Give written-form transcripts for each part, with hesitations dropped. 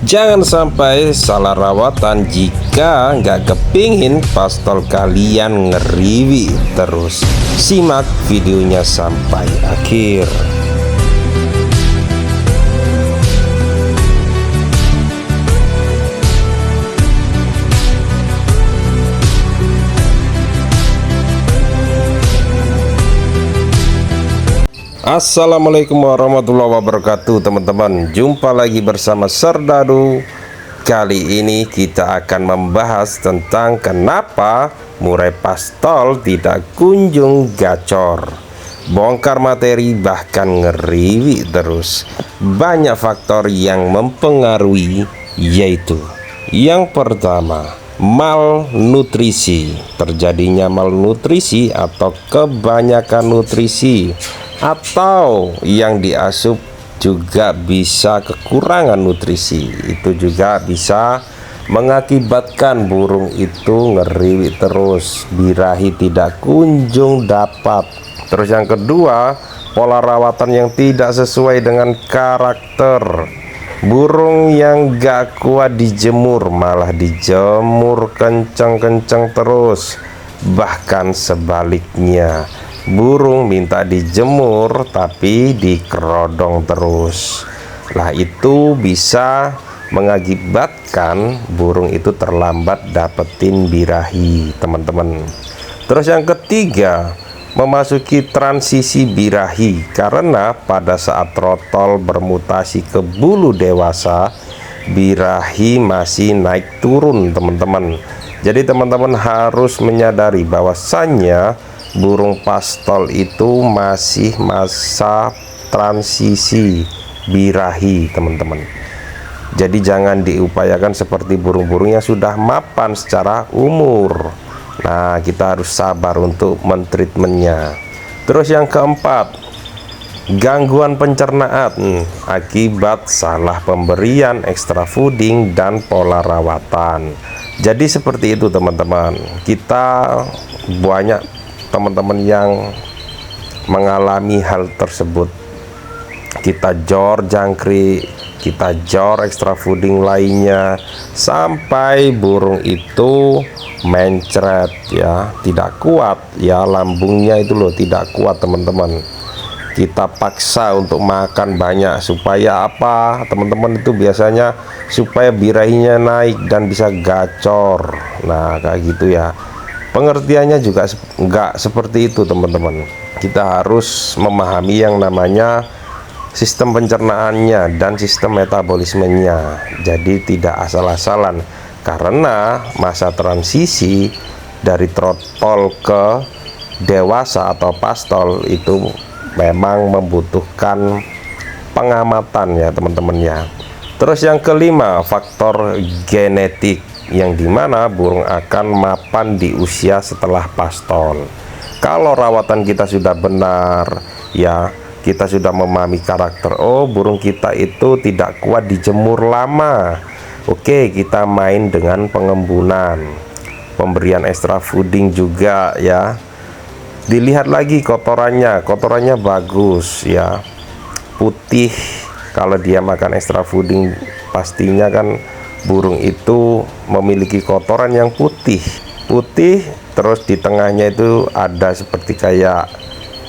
Jangan sampai salah rawatan jika nggak kepingin pastol kalian ngeriwi terus. Simak videonya sampai akhir. Assalamualaikum warahmatullahi wabarakatuh, teman-teman. Jumpa lagi bersama Serdadu. Kali ini kita akan membahas tentang kenapa murai pastol tidak kunjung gacor. Bongkar materi bahkan ngeriwi terus. Banyak faktor yang mempengaruhi, yaitu yang pertama, malnutrisi. Terjadinya malnutrisi atau kebanyakan nutrisi, atau yang diasup juga bisa kekurangan nutrisi. Itu juga bisa mengakibatkan burung itu ngeriwi terus, birahi tidak kunjung dapat. Terus yang kedua, pola rawatan yang tidak sesuai dengan karakter. Burung yang gak kuat dijemur malah dijemur kenceng-kenceng terus. Bahkan sebaliknya, burung minta dijemur tapi dikerodong terus. Lah itu bisa mengakibatkan burung itu terlambat dapetin birahi, teman-teman. Terus yang ketiga, memasuki transisi birahi, karena pada saat trotol bermutasi ke bulu dewasa, birahi masih naik turun, teman-teman. Jadi teman-teman harus menyadari bahwasannya burung pastol itu masih masa transisi birahi, teman-teman. Jadi jangan diupayakan seperti burung-burung yang sudah mapan secara umur. Nah, kita harus sabar untuk mentreatmentnya. Terus yang keempat, gangguan pencernaan akibat salah pemberian extra fooding dan pola rawatan. Jadi seperti itu, teman-teman. Kita banyak teman-teman yang mengalami hal tersebut. Kita jor jangkrik, kita jor extra fooding lainnya, sampai burung itu mencret ya, tidak kuat ya, lambungnya itu loh tidak kuat, teman-teman. Kita paksa untuk makan banyak supaya apa, teman-teman? Itu biasanya supaya birahinya naik dan bisa gacor. Nah, kayak gitu ya. Pengertiannya juga enggak seperti itu, teman-teman. Kita harus memahami yang namanya sistem pencernaannya dan sistem metabolismenya. Jadi tidak asal-asalan, karena masa transisi dari trotol ke dewasa atau pastol itu memang membutuhkan pengamatan ya, teman-teman ya. Terus yang kelima, faktor genetik, yang dimana burung akan mapan di usia setelah pastol. Kalau rawatan kita sudah benar ya, kita sudah memahami karakter, oh burung kita itu tidak kuat dijemur lama, oke, kita main dengan pengembunan, pemberian extra fooding juga ya. Dilihat lagi kotorannya bagus ya, putih. Kalau dia makan extra fooding, pastinya kan burung itu memiliki kotoran yang putih, terus di tengahnya itu ada seperti kayak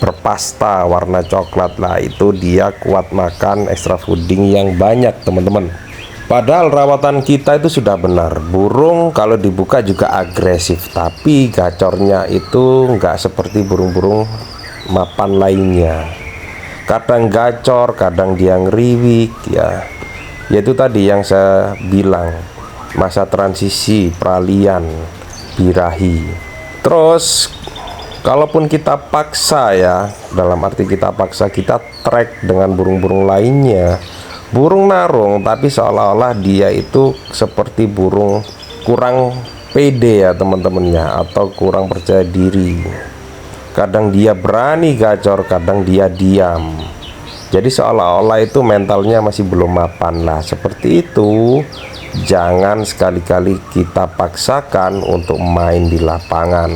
berpasta warna coklat. Lah itu dia kuat makan extra fooding yang banyak, teman-teman. Padahal rawatan kita itu sudah benar. Burung kalau dibuka juga agresif, tapi gacornya itu nggak seperti burung-burung mapan lainnya. Kadang gacor, kadang dia ngeriwik ya. Yaitu tadi yang saya bilang, masa transisi peralihan birahi. Terus kalaupun kita paksa ya, dalam arti kita paksa, kita track dengan burung-burung lainnya, burung narung, tapi seolah-olah dia itu seperti burung kurang pede ya, teman-temannya, atau kurang percaya diri. Kadang dia berani gacor, kadang dia diam. Jadi seolah-olah itu mentalnya masih belum mapan. Lah seperti itu, jangan sekali-kali kita paksakan untuk main di lapangan.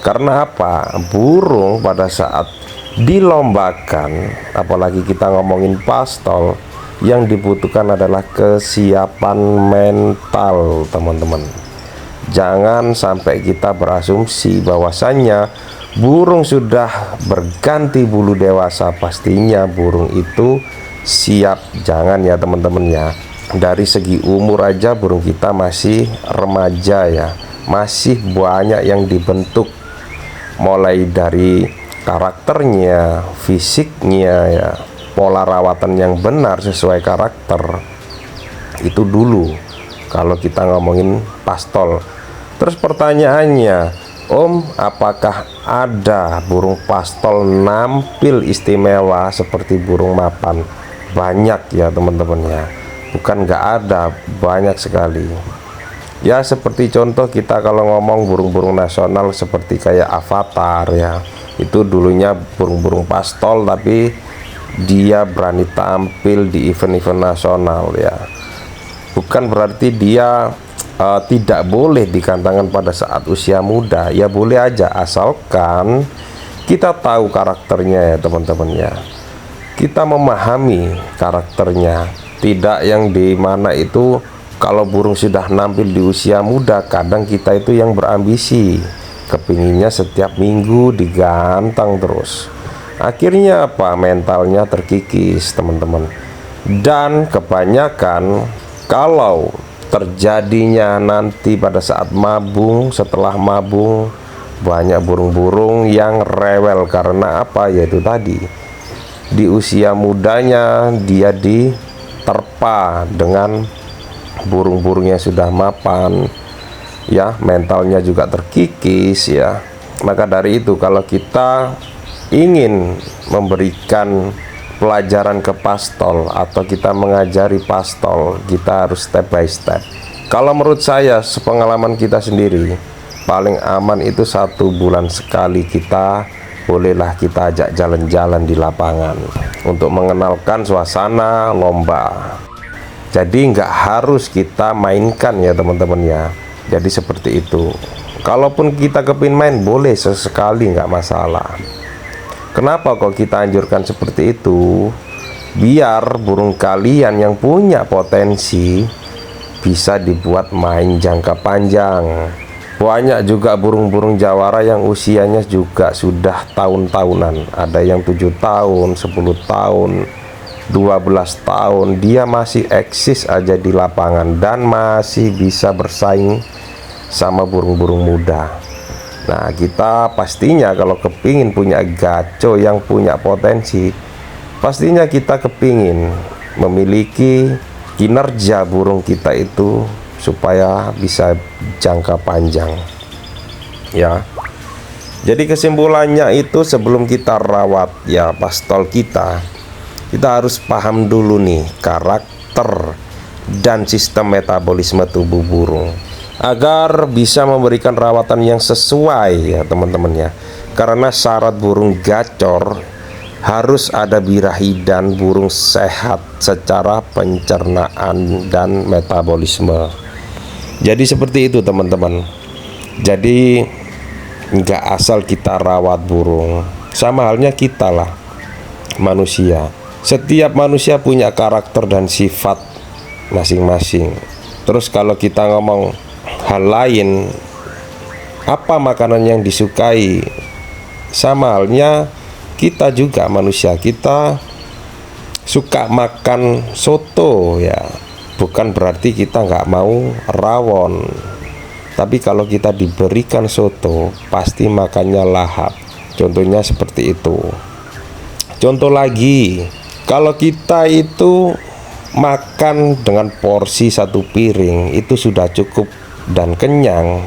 Karena apa? Burung pada saat dilombakan, apalagi kita ngomongin pastol, Yang dibutuhkan adalah kesiapan mental, teman-teman. Jangan sampai kita berasumsi bahwasannya burung sudah berganti bulu dewasa, pastinya burung itu siap. Jangan ya teman-teman ya. Dari segi umur aja burung kita masih remaja ya, masih banyak yang dibentuk, mulai dari karakternya, fisiknya ya, pola rawatan yang benar sesuai karakter. Itu dulu kalau kita ngomongin pastol. Terus pertanyaannya, Om, apakah ada burung pastol nampil istimewa seperti burung mapan? Banyak ya teman-teman ya, bukan nggak ada, banyak sekali ya. Seperti contoh kita kalau ngomong burung-burung nasional seperti kayak Avatar ya, itu dulunya burung-burung pastol, tapi dia berani tampil di event-event nasional ya. Bukan berarti dia tidak boleh dikantangkan pada saat usia muda, ya boleh aja, asalkan kita tahu karakternya ya teman-teman ya. Kita memahami karakternya, tidak yang di mana itu kalau burung sudah nampil di usia muda, kadang kita itu yang berambisi, kepinginnya setiap minggu digantang terus. Akhirnya apa? Mentalnya terkikis teman-teman. Dan kebanyakan kalau terjadinya nanti pada saat mabung, setelah mabung, banyak burung-burung yang rewel karena apa? Yaitu tadi, di usia mudanya dia diterpa dengan burung-burung yang sudah mapan ya, mentalnya juga terkikis ya. Maka dari itu kalau kita ingin memberikan pelajaran ke pastol atau kita mengajari pastol, kita harus step by step. Kalau menurut saya, sepengalaman kita sendiri, paling aman itu 1 bulan sekali kita bolehlah kita ajak jalan-jalan di lapangan untuk mengenalkan suasana lomba. Jadi nggak harus kita mainkan ya teman-teman ya. Jadi seperti itu. Kalaupun kita kepin main, boleh sesekali, nggak masalah. Kenapa kok kita anjurkan seperti itu? Biar burung kalian yang punya potensi bisa dibuat main jangka panjang. Banyak juga burung-burung jawara yang usianya juga sudah tahun-tahunan. Ada yang 7 tahun, 10 tahun, 12 tahun. Dia masih eksis aja di lapangan dan masih bisa bersaing sama burung-burung muda. Nah, kita pastinya kalau kepingin punya gaco yang punya potensi, pastinya kita kepingin memiliki kinerja burung kita itu supaya bisa jangka panjang ya. Jadi kesimpulannya itu, sebelum kita rawat ya pastol kita harus paham dulu nih karakter dan sistem metabolisme tubuh burung agar bisa memberikan rawatan yang sesuai ya teman-teman ya. Karena syarat burung gacor harus ada birahi dan burung sehat secara pencernaan dan metabolisme. Jadi seperti itu teman-teman. Jadi nggak asal kita rawat burung. Sama halnya kita lah, manusia. Setiap manusia punya karakter dan sifat masing-masing. Terus kalau kita ngomong hal lain, apa makanan yang disukai, sama halnya kita juga manusia, kita suka makan soto ya, bukan berarti kita nggak mau rawon. Tapi kalau kita diberikan soto, pasti makannya lahap. Contohnya seperti itu. Contoh lagi, kalau kita itu makan dengan porsi 1 piring itu sudah cukup dan kenyang,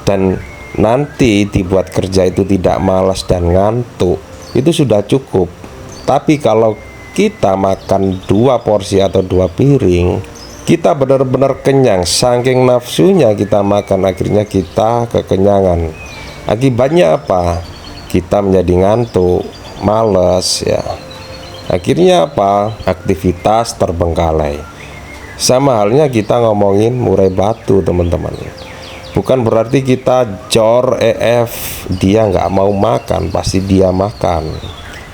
dan nanti dibuat kerja itu tidak malas dan ngantuk, itu sudah cukup. Tapi kalau kita makan 2 porsi atau 2 piring, kita benar-benar kenyang, saking nafsunya kita makan, akhirnya kita kekenyangan. Akibatnya apa? Kita menjadi ngantuk, males ya. Akhirnya apa? Aktivitas terbengkalai. Sama halnya kita ngomongin murai batu teman-teman. Bukan berarti kita jor dia nggak mau makan, pasti dia makan.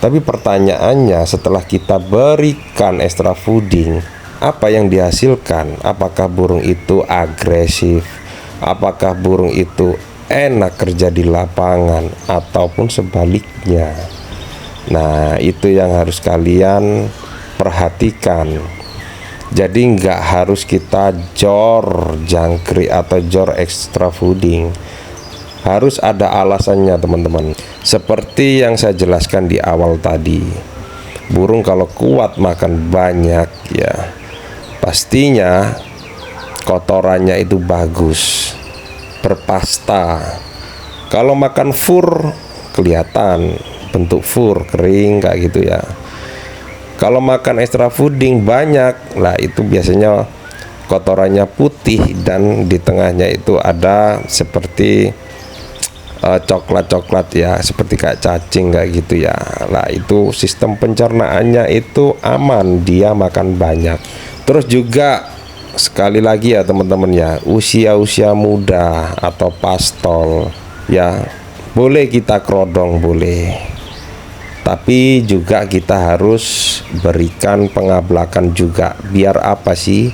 Tapi pertanyaannya, setelah kita berikan extra fooding, apa yang dihasilkan? Apakah burung itu agresif? Apakah burung itu enak kerja di lapangan? Ataupun sebaliknya? Nah, itu yang harus kalian perhatikan. Jadi nggak harus kita jor jangkrik atau jor extra fooding. Harus ada alasannya teman-teman. Seperti yang saya jelaskan di awal tadi, burung kalau kuat makan banyak ya, pastinya kotorannya itu bagus, berpasta. Kalau makan fur kelihatan bentuk fur kering kayak gitu ya. Kalau makan extra fooding banyak, lah itu biasanya kotorannya putih dan di tengahnya itu ada seperti coklat-coklat ya, seperti kayak cacing kayak gitu ya. Lah itu sistem pencernaannya itu aman, dia makan banyak. Terus juga sekali lagi ya teman-teman ya, usia-usia muda atau pastol ya, boleh kita kerodong, boleh. Tapi juga kita harus berikan pengablakan juga. Biar apa sih?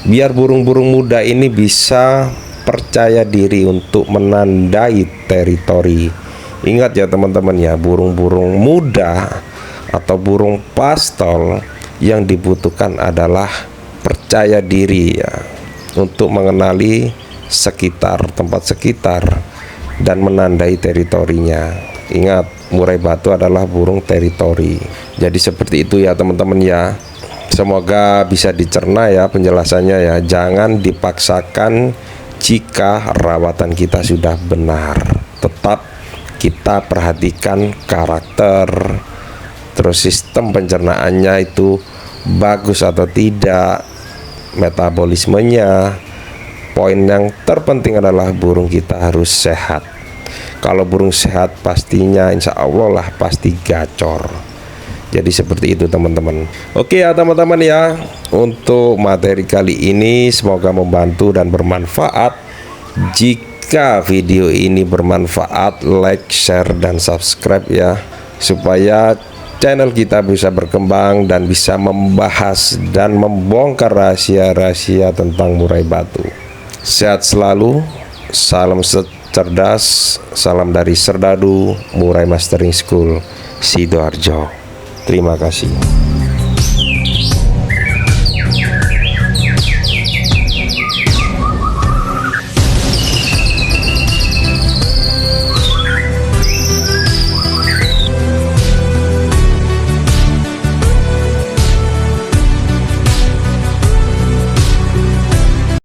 Biar burung-burung muda ini bisa percaya diri untuk menandai teritori. Ingat ya teman-teman ya, burung-burung muda atau burung pastol yang dibutuhkan adalah percaya diri ya, untuk mengenali sekitar, tempat sekitar dan menandai teritorinya. Ingat, murai batu adalah burung teritori. Jadi seperti itu ya teman-teman ya. Semoga bisa dicerna ya penjelasannya ya. Jangan dipaksakan jika rawatan kita sudah benar. Tetap kita perhatikan karakter, terus sistem pencernaannya itu bagus atau tidak, metabolismenya. Poin yang terpenting adalah burung kita harus sehat. Kalau burung sehat pastinya insya Allah lah pasti gacor. Jadi seperti itu teman-teman. Oke ya teman-teman ya, untuk materi kali ini semoga membantu dan bermanfaat. Jika video ini bermanfaat, like, share, dan subscribe ya, supaya channel kita bisa berkembang dan bisa membahas dan membongkar rahasia-rahasia tentang murai batu. Sehat selalu, salam cerdas, salam dari Serdadu Murai Mastering School Sidoarjo. Terima kasih.